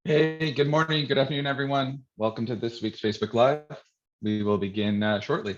Hey, good morning, good afternoon, everyone. Welcome to this week's Facebook Live. We will begin shortly.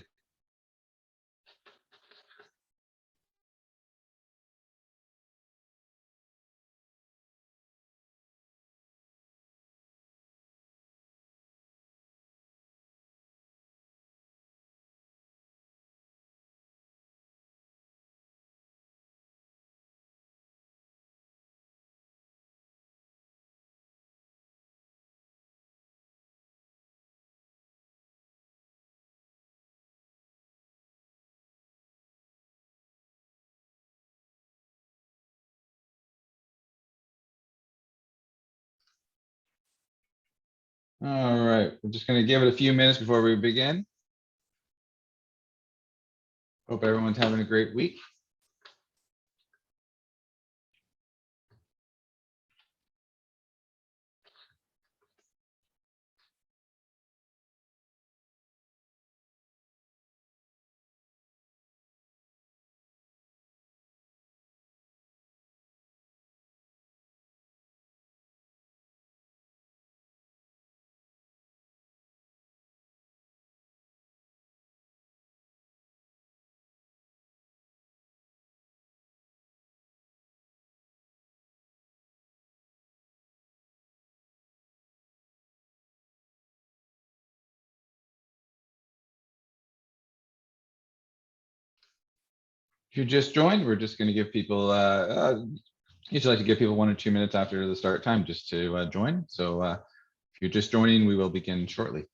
All right, we're just going to give it a few minutes before we begin. Hope everyone's having a great week. If you just joined, we're just going to give people, usually like to give people 1 or 2 minutes after the start time just to join. So if you're just joining, we will begin shortly.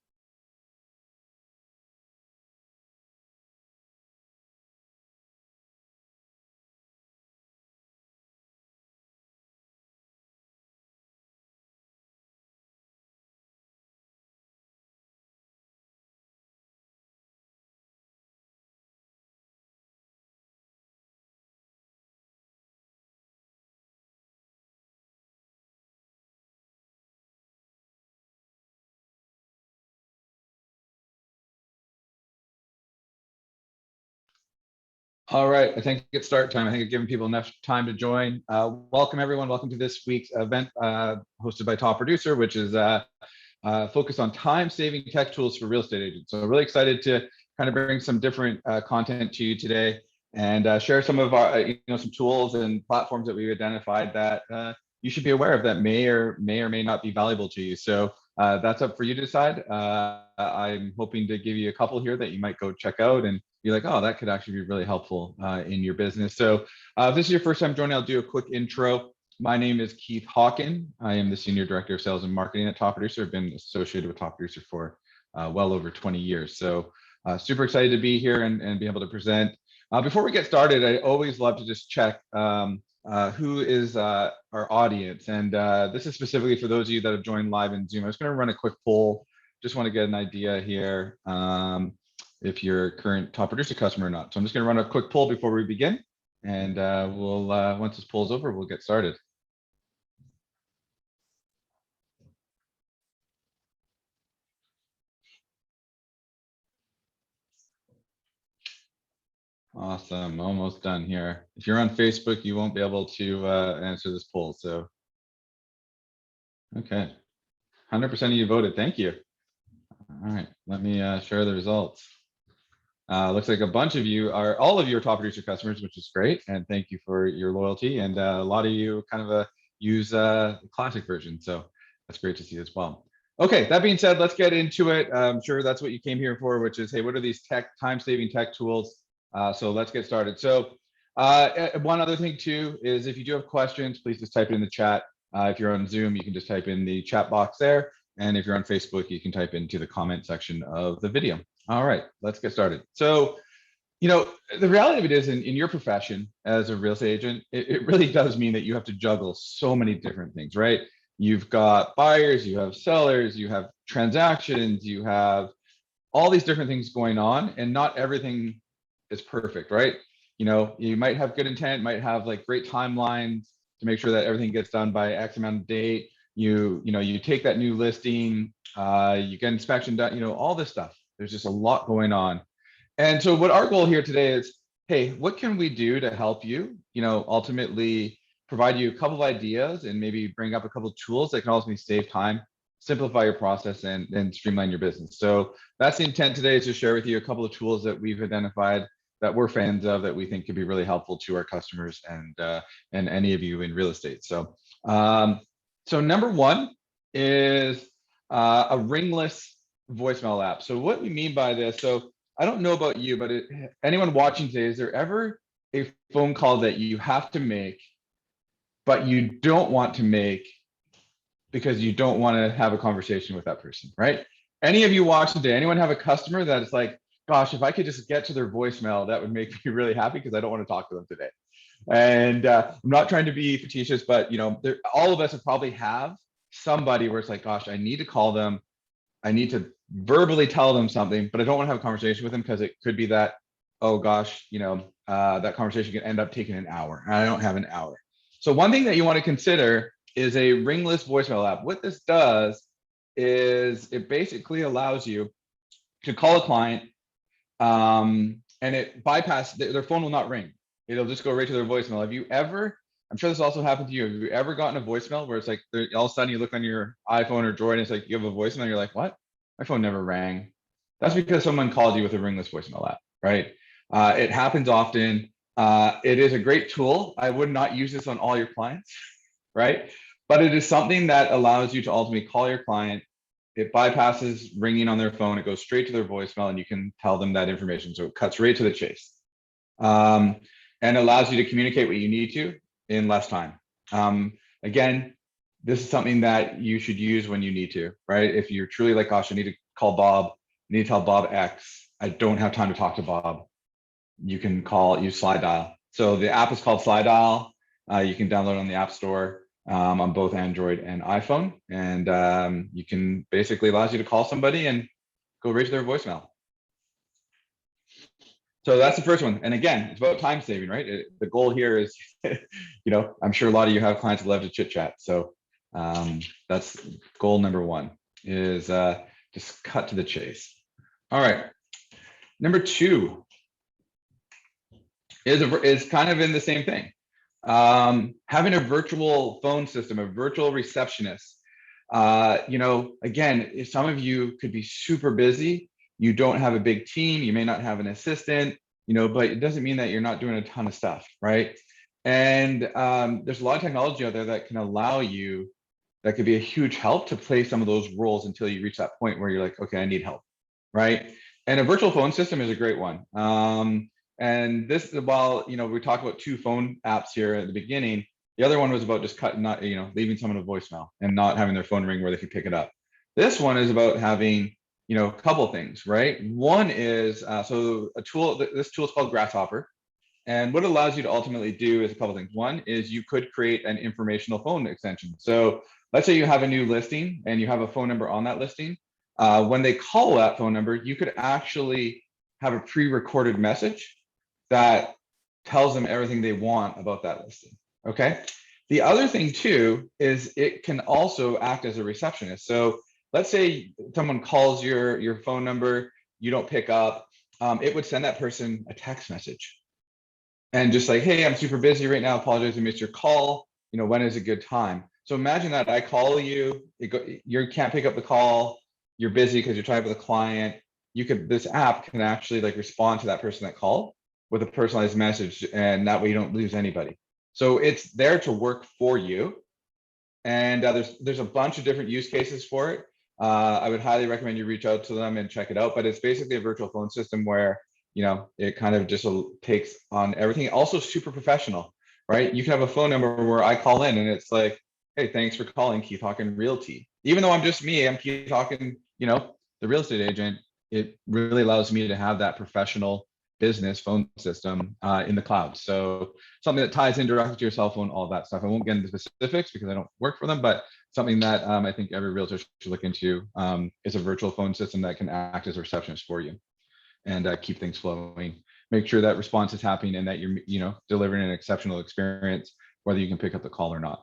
All right, I think it's start time. I think I've given people enough time to join. Welcome everyone. Welcome to this week's event hosted by Top Producer, which is focused on time-saving tech tools for real estate agents. So really excited to kind of bring some different content to you today and share some of our, some tools and platforms that we've identified that you should be aware of that may or may not be valuable to you. So that's up for you to decide. I'm hoping to give you a couple here that you might go check out and be like, oh, that could actually be really helpful in your business. So if this is your first time joining, I'll do a quick intro. My name is Keith Hawken. I am the Senior Director of Sales and Marketing at Top Producer. I've been associated with Top Producer for well over 20 years. So super excited to be here and be able to present. Before we get started, I always love to just check who is our audience. And this is specifically for those of you that have joined live in Zoom. I was going to run a quick poll. Just want to get an idea here if you're a current Top Producer customer or not. So I'm just going to run a quick poll before we begin. And we'll once this poll's over, we'll get started. Awesome, almost done here. If you're on Facebook, you won't be able to answer this poll. So, okay, 100% of you voted. Thank you. All right, let me share the results. Looks like a bunch of you are, all of you are Top Producer customers, which is great, and thank you for your loyalty. And a lot of you kind of use the classic version, so that's great to see as well. Okay, that being said, let's get into it. I'm sure that's what you came here for, which is, hey, what are these time-saving tech tools? So let's get started. So one other thing too is if you do have questions, please just type it in the chat. If you're on Zoom, you can just type in the chat box there. And if you're on Facebook, you can type into the comment section of the video. All right, let's get started. So, the reality of it is in your profession as a real estate agent, it really does mean that you have to juggle so many different things, right? You've got buyers, you have sellers, you have transactions, you have all these different things going on, and not everything is perfect, right? You might have good intent, might have like great timelines to make sure that everything gets done by X amount of date. You take that new listing, you get inspection done, all this stuff. There's just a lot going on. And so what our goal here today is, hey, what can we do to help you, ultimately provide you a couple of ideas and maybe bring up a couple of tools that can ultimately save time, simplify your process, and streamline your business. So that's the intent today, is to share with you a couple of tools that we've identified that we're fans of, that we think could be really helpful to our customers and any of you in real estate. So so number one is a ringless voicemail app. So what we mean by this, so I don't know about you, but anyone watching today, is there ever a phone call that you have to make, but you don't want to make because you don't want to have a conversation with that person, right? Any of you watching today, anyone have a customer that is like, gosh, if I could just get to their voicemail, that would make me really happy because I don't want to talk to them today. And I'm not trying to be facetious, but all of us would probably have somebody where it's like, gosh, I need to call them. I need to verbally tell them something, but I don't want to have a conversation with them because it could be that, oh gosh, that conversation can end up taking an hour, and I don't have an hour. So one thing that you want to consider is a ringless voicemail app. What this does is it basically allows you to call a client, and it bypasses, their phone will not ring. It'll just go right to their voicemail. Have you ever, I'm sure this also happened to you, have you ever gotten a voicemail where it's like, all of a sudden you look on your iPhone or Droid and it's like, you have a voicemail, you're like, what? My phone never rang. That's because someone called you with a ringless voicemail app, right? It happens often. It is a great tool. I would not use this on all your clients, right? But it is something that allows you to ultimately call your client. It bypasses ringing on their phone. It goes straight to their voicemail, and you can tell them that information. So it cuts right to the chase, and allows you to communicate what you need to in less time. Again, this is something that you should use when you need to, right? If you're truly like, gosh, I need to call Bob, I need to tell Bob X, I don't have time to talk to Bob. You can use Slide Dial. So the app is called Slide Dial. You can download it on the App Store on both Android and iPhone. And you can basically allows you to call somebody and go right to their voicemail. So that's the first one. And again, it's about time saving, right? The goal here is, I'm sure a lot of you have clients that love to chit chat. So that's goal number one, is just cut to the chase. All right. Number two is kind of in the same thing. Having a virtual phone system, a virtual receptionist. Again, if some of you could be super busy, you don't have a big team, you may not have an assistant, but it doesn't mean that you're not doing a ton of stuff, right? And there's a lot of technology out there that can allow you, that could be a huge help to play some of those roles until you reach that point where you're like, okay, I need help, right? And a virtual phone system is a great one. And this, while we talked about two phone apps here at the beginning, the other one was about just leaving someone a voicemail and not having their phone ring where they can pick it up. This one is about having a couple things, right? One is so a tool. This tool is called Grasshopper, and what it allows you to ultimately do is a couple things. One is you could create an informational phone extension. So let's say you have a new listing and you have a phone number on that listing. When they call that phone number, you could actually have a pre-recorded message that tells them everything they want about that listing. Okay. The other thing too is it can also act as a receptionist. So let's say someone calls your phone number, you don't pick up, it would send that person a text message and just like, hey, I'm super busy right now, apologize I missed your call, when is a good time? So imagine that I call you, you can't pick up the call, you're busy because you're talking with a client. This app can actually respond to that person that called with a personalized message, and that way you don't lose anybody. So it's there to work for you. And there's a bunch of different use cases for it. I would highly recommend you reach out to them and check it out. But it's basically a virtual phone system where it kind of just takes on everything. Also super professional, right? You can have a phone number where I call in and it's like, hey, thanks for calling Keith Hawken Realty. Even though I'm just me, I'm Keith Hawken, the real estate agent. It really allows me to have that professional business phone system in the cloud. So something that ties in directly to your cell phone, all of that stuff. I won't get into specifics because I don't work for them, but something that I think every realtor should look into is a virtual phone system that can act as a receptionist for you and keep things flowing. Make sure that response is happening and that you're delivering an exceptional experience, whether you can pick up the call or not.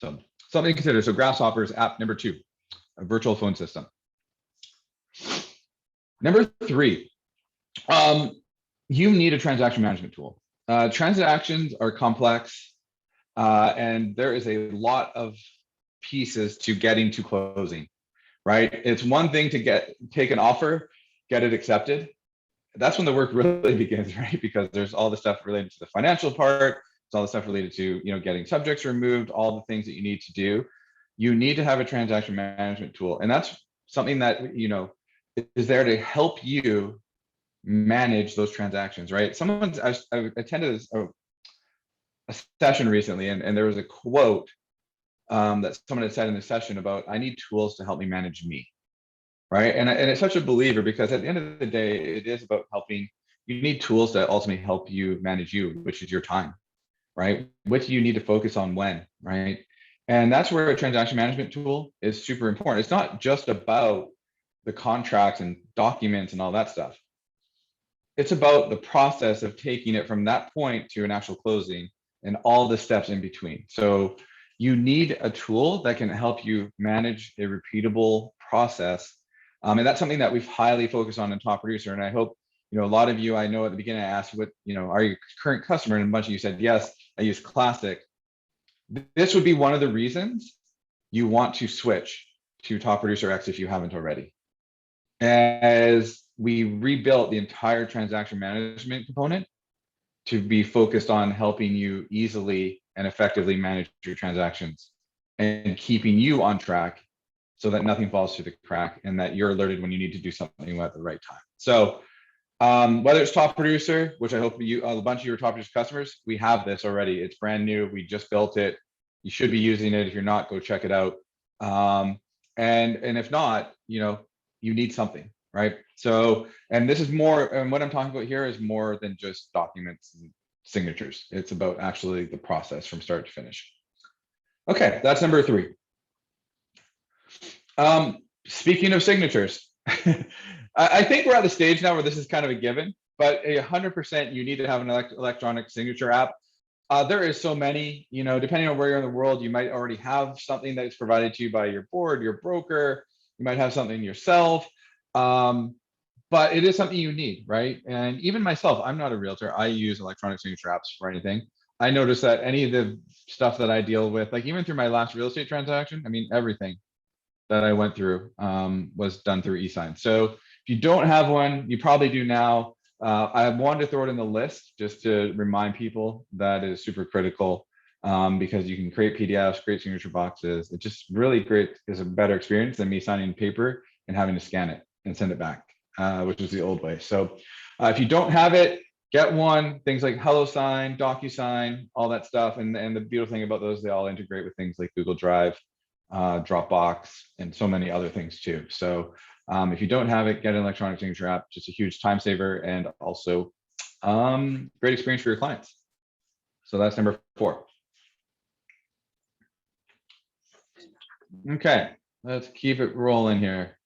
So something to consider. So Grasshopper is app number 2, a virtual phone system. Number 3, you need a transaction management tool. Transactions are complex. And there is a lot of pieces to getting to closing, right? It's one thing to take an offer, get it accepted. That's when the work really begins, right? Because there's all the stuff related to the financial part, there's all the stuff related to, getting subjects removed, all the things that you need to do. You need to have a transaction management tool, and that's something that is there to help you manage those transactions, right? I attended a session recently, and there was a quote that someone had said in the session about, I need tools to help me manage me, right? And it's such a believer, because at the end of the day, it is about helping. You need tools that ultimately help you manage you, which is your time, right? What do you need to focus on when, right? And that's where a transaction management tool is super important. It's not just about the contracts and documents and all that stuff. It's about the process of taking it from that point to an actual closing and all the steps in between. So you need a tool that can help you manage a repeatable process. And that's something that we've highly focused on in Top Producer. And I hope, a lot of you, I know at the beginning I asked what, are you current customer? And a bunch of you said, yes, I use Classic. This would be one of the reasons you want to switch to Top Producer X if you haven't already. As we rebuilt the entire transaction management component to be focused on helping you easily and effectively manage your transactions and keeping you on track so that nothing falls through the crack and that you're alerted when you need to do something at the right time. So whether it's Top Producer, which I hope a bunch of your Top Producer customers, we have this already. It's brand new. We just built it. You should be using it. If you're not, go check it out. And if not, you need something, right? So, and this is more, and what I'm talking about here is more than just documents and signatures. It's about actually the process from start to finish. Okay, that's number 3. Speaking of signatures, I think we're at the stage now where this is kind of a given, but 100% you need to have an electronic signature app. There is so many, depending on where you're in the world, you might already have something that's provided to you by your board, your broker, you might have something yourself, but it is something you need, right? And even myself, I'm not a realtor. I use electronic signature apps for anything. I noticed that any of the stuff that I deal with, like even through my last real estate transaction, I mean, everything that I went through was done through eSign. So if you don't have one, you probably do now. I wanted to throw it in the list just to remind people that it is super critical because you can create PDFs, create signature boxes. It just really great is a better experience than me signing paper and having to scan it and send it back, which is the old way. So if you don't have it, get one. Things like HelloSign, DocuSign, all that stuff. And the beautiful thing about those, they all integrate with things like Google Drive, Dropbox, and so many other things too. So if you don't have it, get an electronic signature app. Just a huge time saver and also great experience for your clients. So that's number 4. Okay, let's keep it rolling here.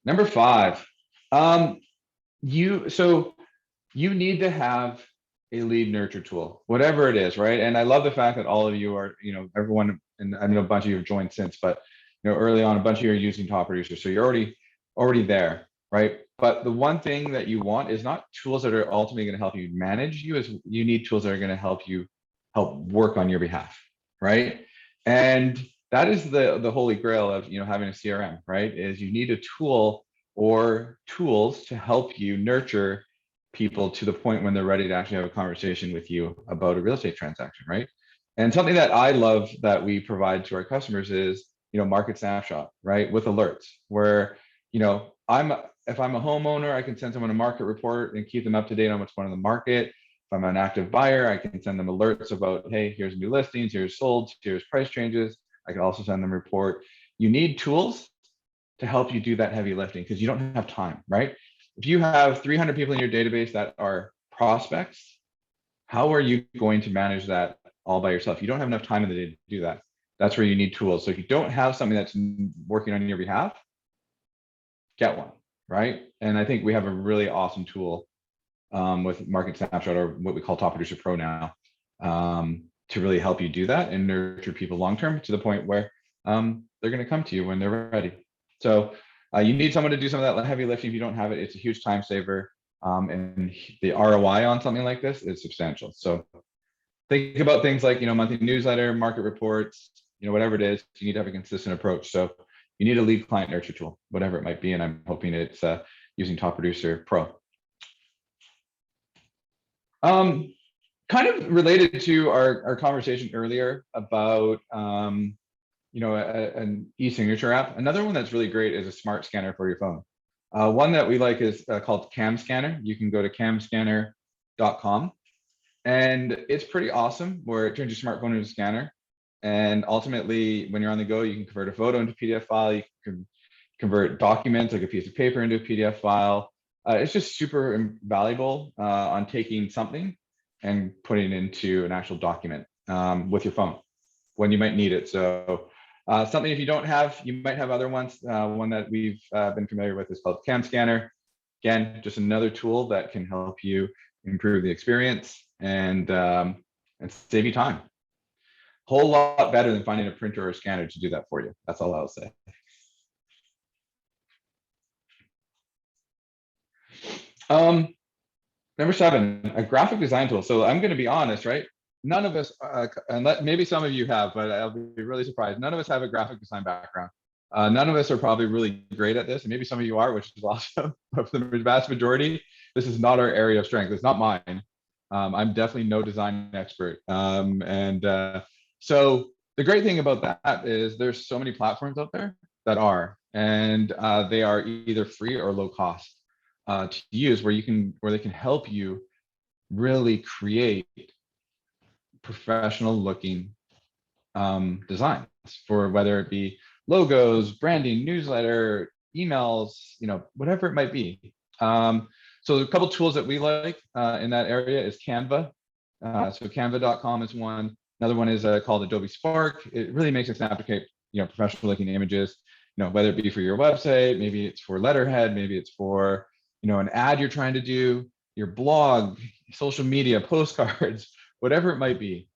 Number 5, you need to have a lead nurture tool, whatever it is, right? And I love the fact that all of you are, everyone, and I know a bunch of you have joined since, but early on, a bunch of you are using Top Producer, so you're already there, right? But the one thing that you want is not tools that are ultimately going to help you manage you, is you need tools that are going to help work on your behalf, right? And that is the holy grail of having a CRM, right? Is you need a tool or tools to help you nurture people to the point when they're ready to actually have a conversation with you about a real estate transaction, right? And something that I love that we provide to our customers is, market snapshot, right? With alerts where, if I'm a homeowner, I can send someone a market report and keep them up to date on what's going on in the market. If I'm an active buyer, I can send them alerts about, hey, here's new listings, here's sold, here's price changes. I can also send them a report. You need tools to help you do that heavy lifting because you don't have time, right? If you have 300 people in your database that are prospects, how are you going to manage that all by yourself? You don't have enough time in the day to do that. That's where you need tools. So if you don't have something that's working on your behalf, get one, right? And I think we have a really awesome tool with Market Snapshot, or what we call Top Producer Pro now, to really help you do that and nurture people long-term to the point where they're going to come to you when they're ready. So you need someone to do some of that heavy lifting. If you don't have it, it's a huge time saver. And the ROI on something like this is substantial. So think about things like, monthly newsletter, market reports, whatever it is, you need to have a consistent approach. So you need a lead client nurture tool, whatever it might be. And I'm hoping it's using Top Producer Pro. Kind of related to our conversation earlier about, an e-signature app. Another one that's really great is a smart scanner for your phone. One that we like is called Cam Scanner. You can go to camscanner.com. And it's pretty awesome where it turns your smartphone into a scanner. And ultimately, when you're on the go, you can convert a photo into a PDF file. You can convert documents like a piece of paper into a PDF file. It's just super valuable on taking something and putting it into an actual document with your phone when you might need it. So something if you don't have, you might have other ones. One that we've been familiar with is called Cam Scanner. Again, just another tool that can help you improve the experience and save you time. Whole lot better than finding a printer or a scanner to do that for you. That's all I'll say. Number 7, a graphic design tool. So I'm going to be honest, right? None of us, and maybe some of you have, but I'll be really surprised. None of us have a graphic design background. None of us are probably really great at this, and maybe some of you are, which is awesome. But for the vast majority, this is not our area of strength. It's not mine. I'm definitely no design expert. So the great thing about that is there's so many platforms out there that are, and they are either free or low cost to use, where they can help you really create professional looking designs for whether it be logos, branding, newsletter, emails, whatever it might be. So a couple tools that we like in that area is Canva. So canva.com is one. Another one is called Adobe Spark. It really makes it snap to create, professional looking images, whether it be for your website, maybe it's for letterhead, maybe it's for, an ad you're trying to do, your blog, social media, postcards, whatever it might be.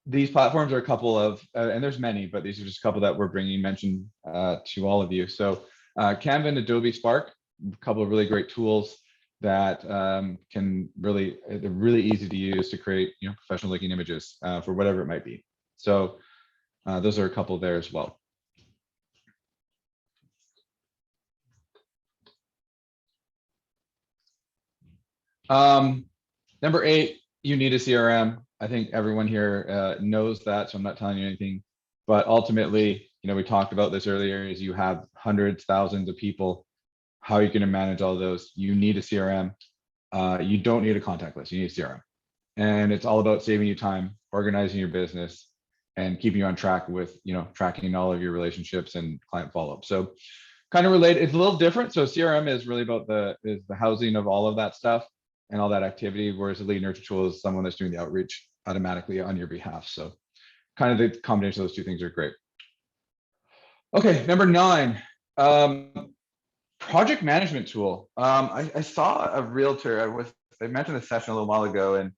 These platforms are a couple of, and there's many, but these are just a couple that we're mentioned to all of you. So Canva and Adobe Spark, a couple of really great tools that they're really easy to use to create, professional looking images for whatever it might be. So those are a couple there as well. Number 8, you need a CRM. I think everyone here knows that, so I'm not telling you anything. But ultimately, we talked about this earlier, is you have hundreds, thousands of people. How are you going to manage all those? You need a CRM. You don't need a contact list. You need a CRM. And it's all about saving you time, organizing your business, and keeping you on track with, tracking all of your relationships and client follow-up. So kind of related, it's a little different. So CRM is really about the housing of all of that stuff and all that activity, whereas a lead nurture tool is someone that's doing the outreach automatically on your behalf. So kind of the combination of those two things are great. Okay, number 9, project management tool. I saw a realtor, I mentioned this session a little while ago, and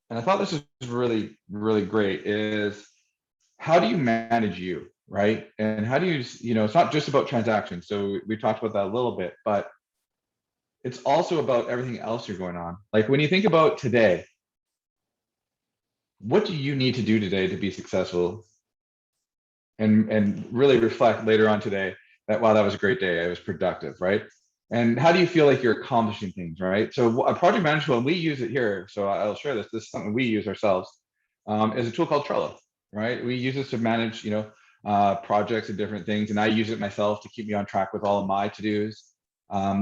I thought this was really, really great, is how do you manage you, right? And how do you, it's not just about transactions. So we talked about that a little bit, but it's also about everything else you're going on. Like when you think about today, what do you need to do today to be successful and really reflect later on today that, wow, that was a great day, I was productive, right? And how do you feel like you're accomplishing things, right? So a project management, and we use it here, so I'll share this is something we use ourselves, is a tool called Trello, right? We use this to manage, projects and different things, and I use it myself to keep me on track with all of my to-dos.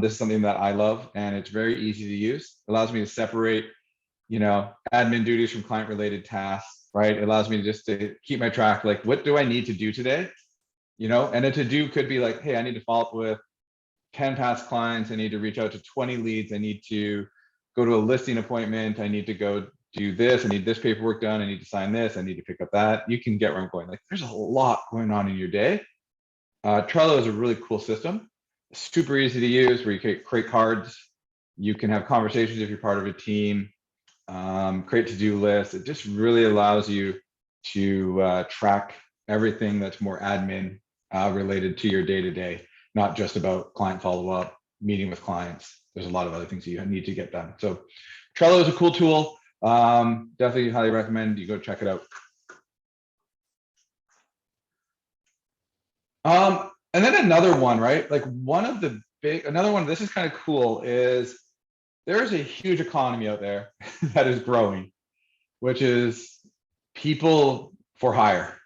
This is something that I love, and it's very easy to use. It allows me to separate, admin duties from client-related tasks, right? It allows me to keep my track, like, what do I need to do today? And a to-do could be like, hey, I need to follow up with 10 past clients. I need to reach out to 20 leads. I need to go to a listing appointment. I need to go do this. I need this paperwork done. I need to sign this. I need to pick up that. You can get where I'm going. Like, there's a lot going on in your day. Trello is a really cool system. Super easy to use, where you can create cards. You can have conversations if you're part of a team, create to-do lists. It just really allows you to track everything that's more admin related to your day-to-day, not just about client follow-up, meeting with clients. There's a lot of other things you need to get done. So Trello is a cool tool. Definitely highly recommend you go check it out. And then another one, right? Like one of the another one, this is kind of cool, is there's a huge economy out there that is growing, which is people for hire.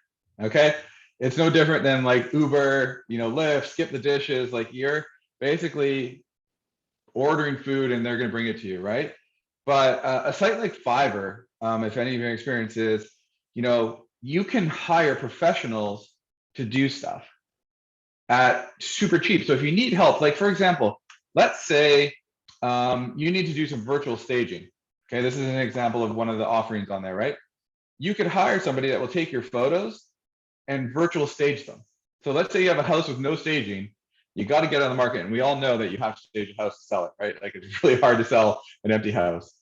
Okay. It's no different than like Uber, Lyft, skip the dishes. Like you're basically ordering food and they're going to bring it to you, right? But a site like Fiverr, if any of your experience is, you can hire professionals to do stuff at super cheap. So if you need help, like for example, let's say you need to do some virtual staging. Okay, this is an example of one of the offerings on there, right? You could hire somebody that will take your photos and virtual stage them. So let's say you have a house with no staging, you got to get on the market. And we all know that you have to stage a house to sell it, right? Like it's really hard to sell an empty house.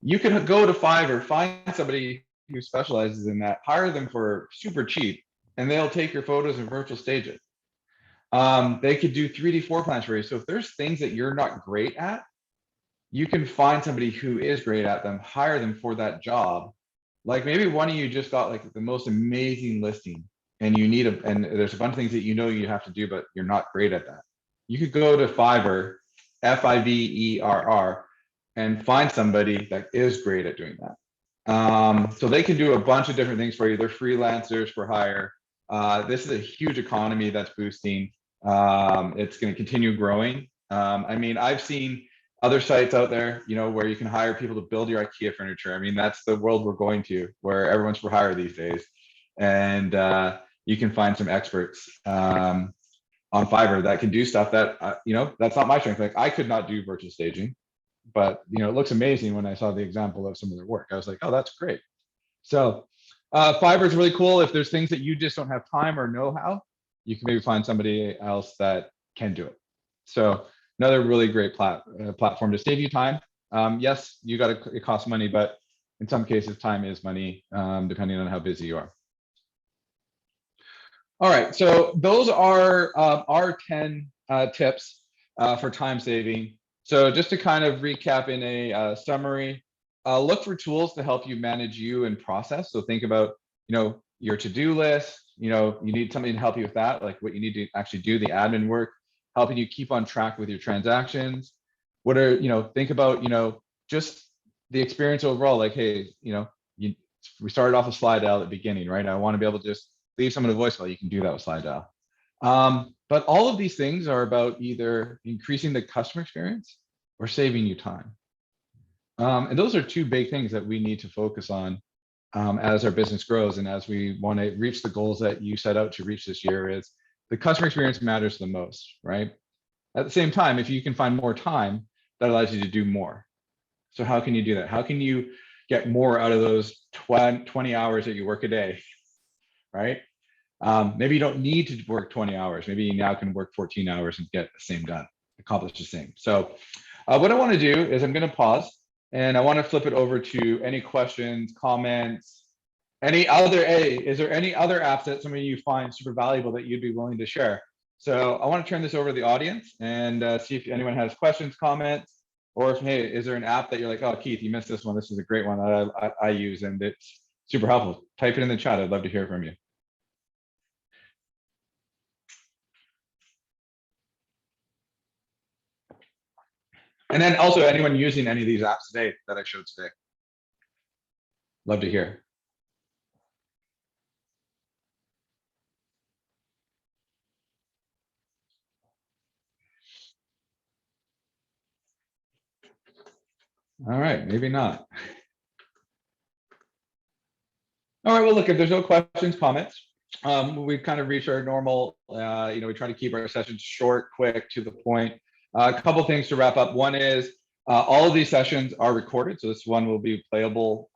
You can go to Fiverr, find somebody who specializes in that, hire them for super cheap, and they'll take your photos and virtual stage it. They could do 3D floor plans for you. So if there's things that you're not great at, you can find somebody who is great at them, hire them for that job. Like maybe one of you just got like the most amazing listing and you need and there's a bunch of things that you have to do, but you're not great at that. You could go to Fiverr, Fiverr, and find somebody that is great at doing that. So they can do a bunch of different things for you. They're freelancers for hire. This is a huge economy that's boosting. It's going to continue growing. I mean, I've seen other sites out there, where you can hire people to build your IKEA furniture. I mean, that's the world we're going to, where everyone's for hire these days. And you can find some experts on Fiverr that can do stuff that, that's not my strength. Like I could not do virtual staging, but, it looks amazing when I saw the example of some of their work. I was like, oh, that's great. So Fiverr is really cool. If there's things that you just don't have time or know how, you can maybe find somebody else that can do it. So another really great platform to save you time. Yes, it costs money, but in some cases, time is money, depending on how busy you are. All right, so those are our 10 tips for time saving. So just to kind of recap in a summary, look for tools to help you manage you and process. So think about, your to-do list. You need somebody to help you with that, like what you need to actually do the admin work, helping you keep on track with your transactions. What are, think about, just the experience overall. Like, hey, we started off with slide dial at the beginning, right? I want to be able to just leave someone a voicemail. You can do that with slide dial. But all of these things are about either increasing the customer experience or saving you time. And those are two big things that we need to focus on as our business grows and as we want to reach the goals that you set out to reach this year. Is the customer experience matters the most, right? At the same time, if you can find more time, that allows you to do more. So how can you do that? How can you get more out of those 20 hours that you work a day, right? Maybe you don't need to work 20 hours. Maybe you now can work 14 hours and get the same done, accomplish the same. So what I want to do is I'm going to pause and I want to flip it over to any questions, comments, is there any other apps that some of you find super valuable that you'd be willing to share? So I want to turn this over to the audience and see if anyone has questions, comments, or if, hey, is there an app that you're like, oh, Keith, you missed this one. This is a great one that I use and it's super helpful. Type it in the chat. I'd love to hear from you. And then also anyone using any of these apps today that I showed today. Love to hear. All right, maybe not. All right, well, look, if there's no questions, comments, we've kind of reached our normal, we try to keep our sessions short, quick, to the point. A couple things to wrap up. One is all of these sessions are recorded. So this one will be playable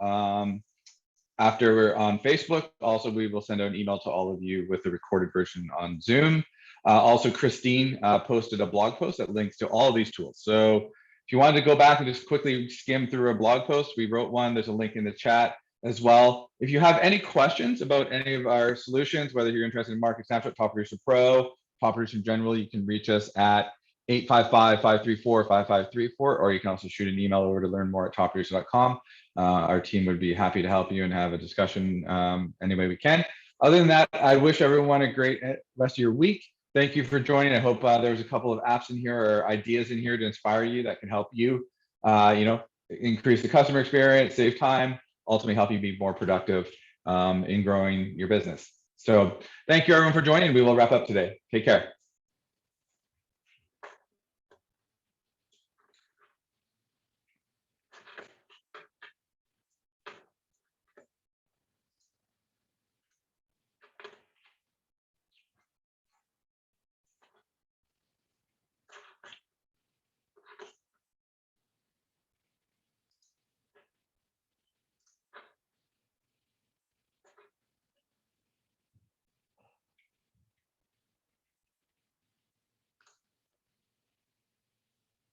after we're on Facebook. Also, we will send out an email to all of you with the recorded version on Zoom. Also, Christine posted a blog post that links to all of these tools. So if you wanted to go back and just quickly skim through a blog post, we wrote one. There's a link in the chat as well. If you have any questions about any of our solutions, whether you're interested in Market Snapshot, Top Producer Pro, Top Producer in general, you can reach us at 855-534-5534, or you can also shoot an email over to learn more at topproducer.com. Our team would be happy to help you and have a discussion any way we can. Other than that, I wish everyone a great rest of your week. Thank you for joining. I hope there's a couple of apps in here or ideas in here to inspire you that can help you, increase the customer experience, save time, ultimately help you be more productive in growing your business. So thank you everyone for joining. We will wrap up today. Take care.